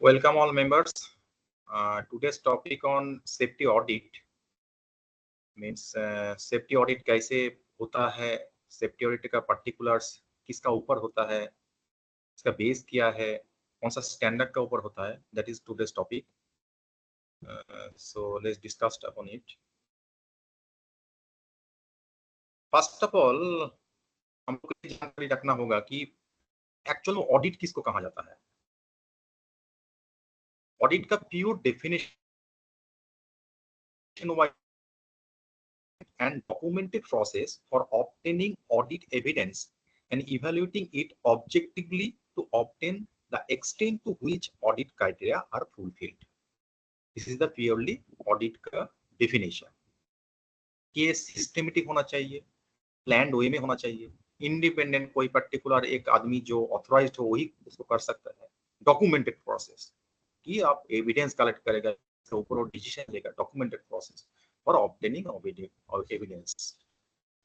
Welcome all members. Today's topic on safety audit means safety audit कैसे होता है, safety audit का particulars किसका ऊपर होता है, इसका बेस क्या है, कौन सा स्टैंडर्ड का ऊपर होता है. That is today's topic. So let's discuss upon it. First of all, हमको ये जानकारी रखना होगा कि एक्चुअल ऑडिट किसको कहा जाता है. ऑडिट का pure definition and documented process for obtaining audit evidence and evaluating it objectively to obtain the extent to which audit criteria are fulfilled. This is the purely audit का definition. कि ये systematic होना चाहिए, planned way में होना चाहिए, independent कोई particular एक आदमी जो authorized हो वही उसको कर सकता है, documented process कि आप evidence collect करेगा, उसके ऊपर वो decision लेगा, documented process for obtaining evidence.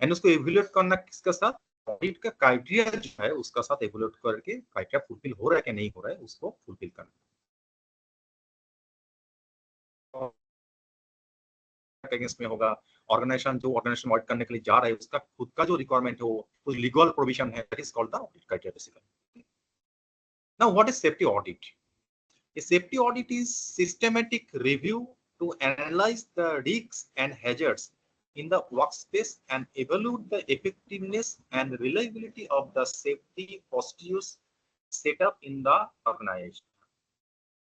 And उसको एवेल्यूएट करना किसके साथ, ऑडिट का क्राइटेरिया जो है उसका साथ एवेल्यूएट करके क्राइटेरिया फुलफिल हो रहा है कि नहीं हो रहा है उसको फुलफिल करना. अगेंस्ट में होगा ऑर्गेनाइजेशन, जो ऑर्गेनाइजेशन ऑडिट करने के लिए जा रहा है उसका खुद का जो रिक्वायरमेंट है वो कुछ लीगल प्रोविजन है, that is called the audit criteria basically. Now what is safety audit? A safety audit is systematic review to analyze the risks and hazards in the workspace and evaluate the effectiveness and reliability of the safety procedures set up in the organization.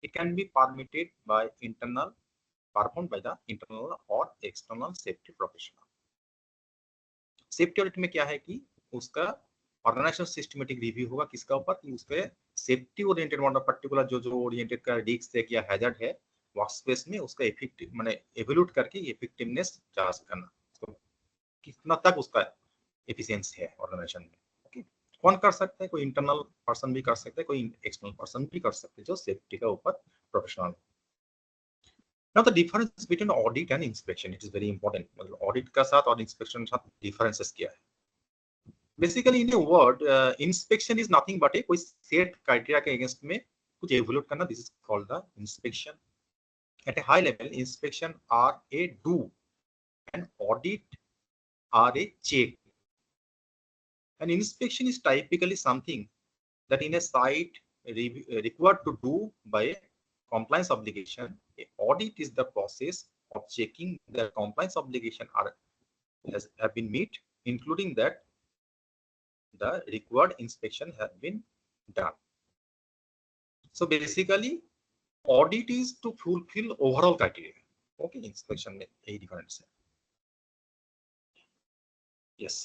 It can be performed by the internal or external safety professional. Safety audit में क्या है कि उसका organisation systematic review होगा किसका ऊपर, कि उस पे सेफ्टी ओरिएंटेड मतलब पर्टिकुलर जो ओरिएंटेड का रिस्क है या हैजर्ड है वर्क स्पेस में उसका इफेक्टिव माने एवेल्यूएट करके इफेक्टिवनेस जांच करना, तो कितना तक उसका एफिशिएंसी है ऑर्गेनाइजेशन में. ओके, कौन कर सकता है? कोई इंटरनल पर्सन भी कर सकता है, कोई एक्सटर्नल पर्सन भी कर सकते हैं जो सेफ्टी का ऊपर professional. Now the difference between audit and inspection, it is very important. मतलब ऑडिट का साथ और इंस्पेक्शन का साथ डिफरेंसेस क्या है. Basically in a word, inspection is nothing but a कोई सेट क्राइटेरिया के अगेंस्ट में कुछ एवेल्यूएट करना. This is called the inspection. At a high level inspection are a do and audit are a check. An inspection is typically something that in a site required to do by a compliance obligation. A audit is the process of checking the compliance obligation have been met, including that the required inspection has been done. So basically audit is to fulfill overall criteria. Okay, inspection में यही difference है. Yes,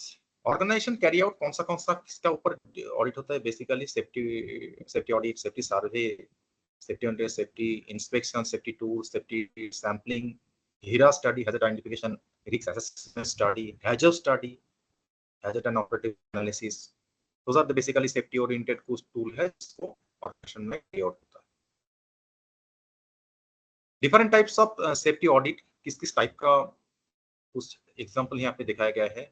organisation carry out कौन सा किसका ऊपर audit होता है. Basically safety audit, safety survey, safety audit, safety inspection, safety tool, safety sampling, HERA study, hazard identification, risk assessment study, hazard study, hazard and operative analysis. Those are the basically safety oriented कुछ tool है जिसको organization में carry out होता है. Different types of safety audit, किस type का कुछ example यहाँ पे दिखाया गया है.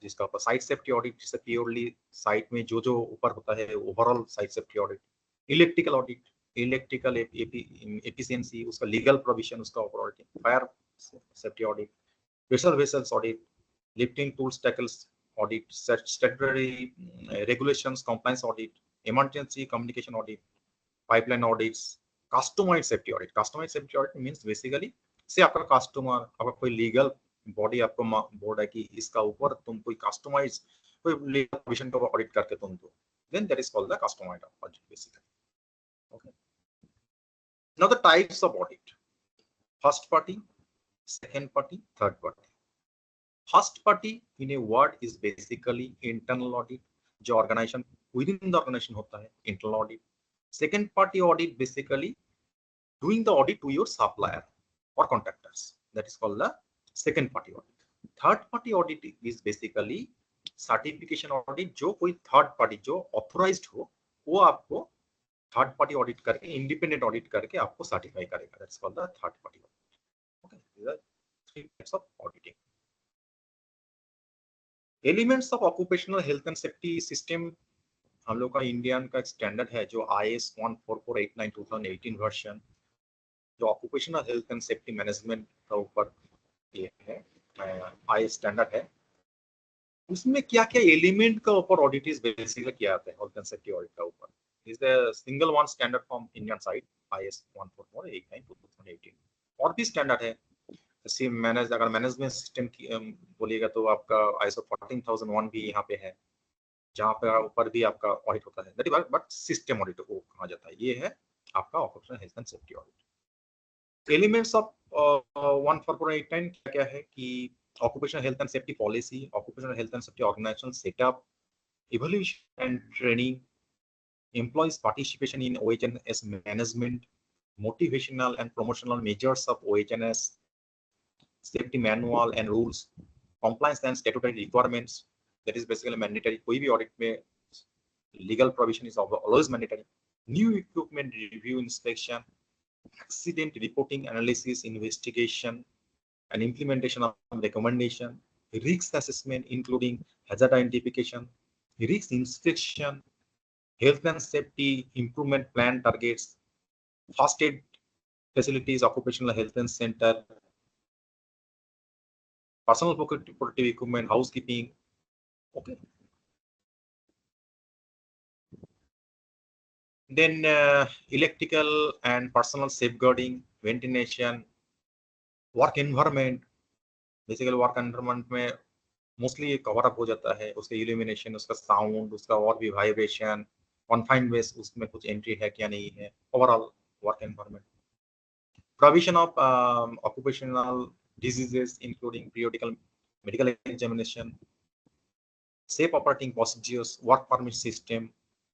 जिसका ऊपर साइट सेफ्टी ऑडिट, जिससे प्योरली साइट में जो ऊपर होता है overall site safety audit. Electrical audit, electrical efficiency, उसका लीगल प्रोविजन, उसका ऊपर audit. Fire safety audit, vessels audit, lifting tools tackles audit, statutory regulations compliance audit, emergency communication audit, pipeline audits, customized safety audit. Customized safety audit means basically से आपका customer, आपका कोई legal body आपको board है कि इसका ऊपर तुम कोई कस्टमाइज कोई लीगल प्रोविजन को ऑडिट करके तुम दो, then that is called the customised audit basically. Okay, now the types of audit. First party, second party, third party. First party in a word is basically internal audit, जो organisation within the द ऑर्गेनाइजेशन होता है, internal audit. Second party audit basically doing the audit to your supplier or contractors, that is called the second party audit. Third party audit is basically certification audit, जो कोई third party जो authorised हो वो आपको third party audit करके, independent audit करके आपको certify करेगा. That's called the third party audit. Okay, these are three types of auditing. Elements of occupational health and safety system हम लोग का इंडियन का स्टैंडर्ड है जो IS 14489 2018 वर्जन, जो occupational health and safety management का ऊपर ये है IS स्टैंडर्ड है। उसमें क्या क्या एलिमेंट का ऊपर ऑडिट इज बेसिकली किया जाता है हेल्थ एंड सेफ्टी ऑडिट का ऊपर, is the single one standard from Indian side IS 14489 2018। और भी स्टैंडर्ड है जैसे मैनेज, अगर मैनेजमेंट सिस्टम की बोलिएगा तो आपका ISO 14001 भी यहाँ पे है, जहाँ पे ऊपर भी आपका ऑडिट होता है, that is but system audit वो कहा जाता है। ये है आपका occupational health and safety audit. Elements of 14489 क्या क्या है कि occupational health and safety policy, occupational health and safety organizational setup, evaluation and training, employees participation in OHS management, motivational and promotional measures of OHS, safety manual and rules, compliance and statutory requirements, that is basically mandatory, कोई भी audit में legal provision is always mandatory, new equipment review inspection, accident reporting analysis investigation and implementation of recommendation, risk assessment including hazard identification, risk inspection, health and safety improvement plan targets, first aid facilities, occupational health and center, personal protective equipment, housekeeping. Okay. Then electrical and personal safeguarding, ventilation, work environment. Basically work environment में mostly cover up हो जाता है, उसके illumination, उसका sound, उसका और भी vibration, confined वेस उसमें कुछ एंट्री है क्या नहीं है, overall work environment, provision of occupational diseases including periodical medical examination, safe operating procedures, work permit system,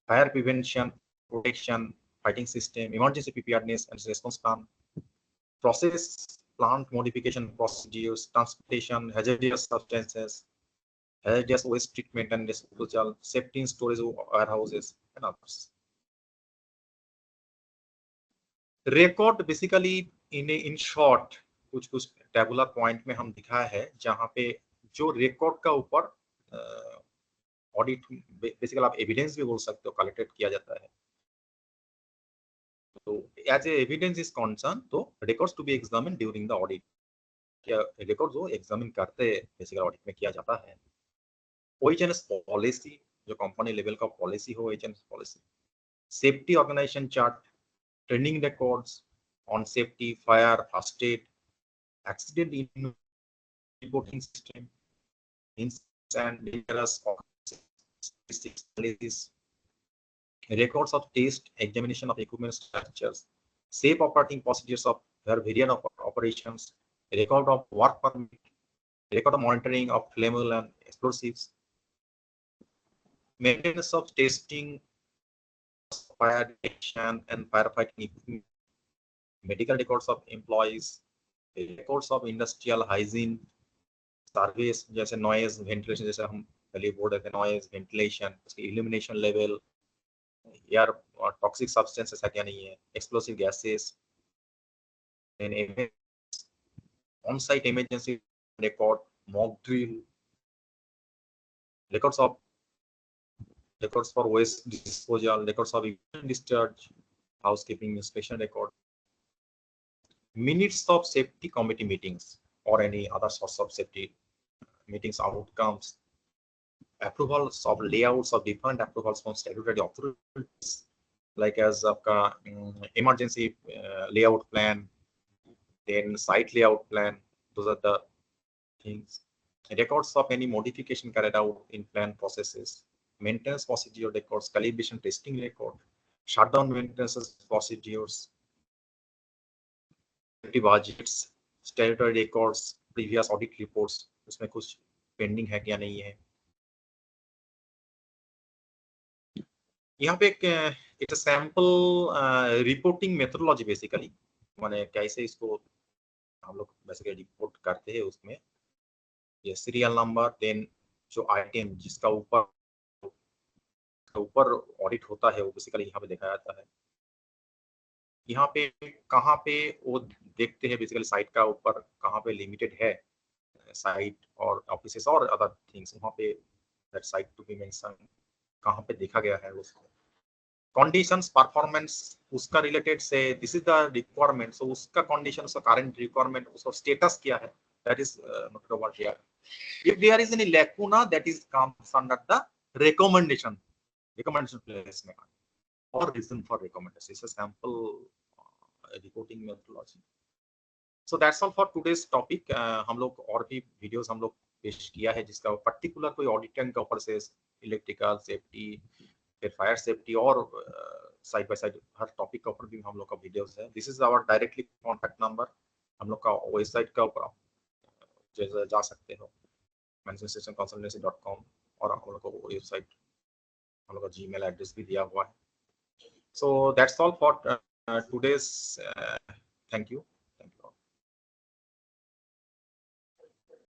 fire prevention, protection, fighting system, emergency preparedness and response plan, process plant modification procedures, transportation, hazardous substances, hazardous waste treatment and disposal, safety in storage warehouses, and others. Record basically in short कुछ कुछ tabular point में हम दिखाया है जहां पे जो record का ऊपर ऑडिट बेसिकली आप एविडेंस भी बोल सकते हो कलेक्टेड किया जाता है। तो as a evidence is concern तो records to be examined during the audit, क्या रिकॉर्ड्स वो एग्जामिन करते बेसिकली ऑडिट में किया जाता है। OHS पॉलिसी, जो कंपनी लेवल का पॉलिसी हो, OHS policy, safety organisation chart, training records on safety, fire, first aid, accident reporting system, and dangerous analysis, records of test, examination of equipment structures, safe operating procedures of variant of operations, record of work permit, record of monitoring of flammable and explosives, maintenance of testing, fire detection and firefighting equipment, medical records of employees, records of industrial hygiene, service जैसे noise ventilation, जैसे हम पहले बोल रहे थे noise ventilation, उसकी illumination level, air toxic substances है क्या नहीं है, explosive gases, on site emergency record, mock drill, records for waste disposal, records of discharge, housekeeping inspection record, minutes of safety committee meetings or any other sorts of safety meetings outcomes, approvals of layouts of different approvals from statutory authorities, like as emergency layout plan, then site layout plan. Those are the things. Records of any modification carried out in plan processes, maintenance procedure records, calibration testing record, shutdown maintenance procedures, budgets, statutory records, previous audit reports, उसमें कुछ pending है क्या नहीं है। यहाँ पे एक sample reporting methodology basically, माने कैसे इसको हम लोग बेसिकली रिपोर्ट करते हैं, उसमें ये सीरियल नंबर, देन जो आइटम जिसका ऊपर ऑडिट होता है वो बेसिकली यहाँ पे देखा जाता है। यहाँ पे कहाँ पे वो देखते हैं बेसिकली साइट का ऊपर कहाँ पे लिमिटेड है साइट और ऑफिसेस और अदर थिंग्स, वहाँ पे that site to be mention कहाँ पे देखा गया है उसको, कंडीशंस परफॉर्मेंस उसका रिलेटेड से this is the requirement, so उसका कंडीशन, उसका करंट रिक्वायरमेंट, उसका स्टेटस क्या है, that is noted over here. If there is any lacuna, that is comes under the recommendation place में or reason for recommendation. It's a sample reporting methodology. So that's all for today's topic. हम लोग और भी videos हम लोग पेश किया है जिसका पर्टिकुलर कोई ऑडिटिंग के ऊपर से इलेक्ट्रिकल सेफ्टी, फिर फायर सेफ्टी और साइड बाय साइड हर टॉपिक के ऊपर भी हम लोग का वीडियोस है. This is our directly contact number. हम लोग का वेबसाइट का ऊपर जा सकते हो management-consultancy.com और हम लोग को वेबसाइट, हम लोग का जीमेल एड्रेस भी दिया हुआ है. So that's all for today's. Thank you.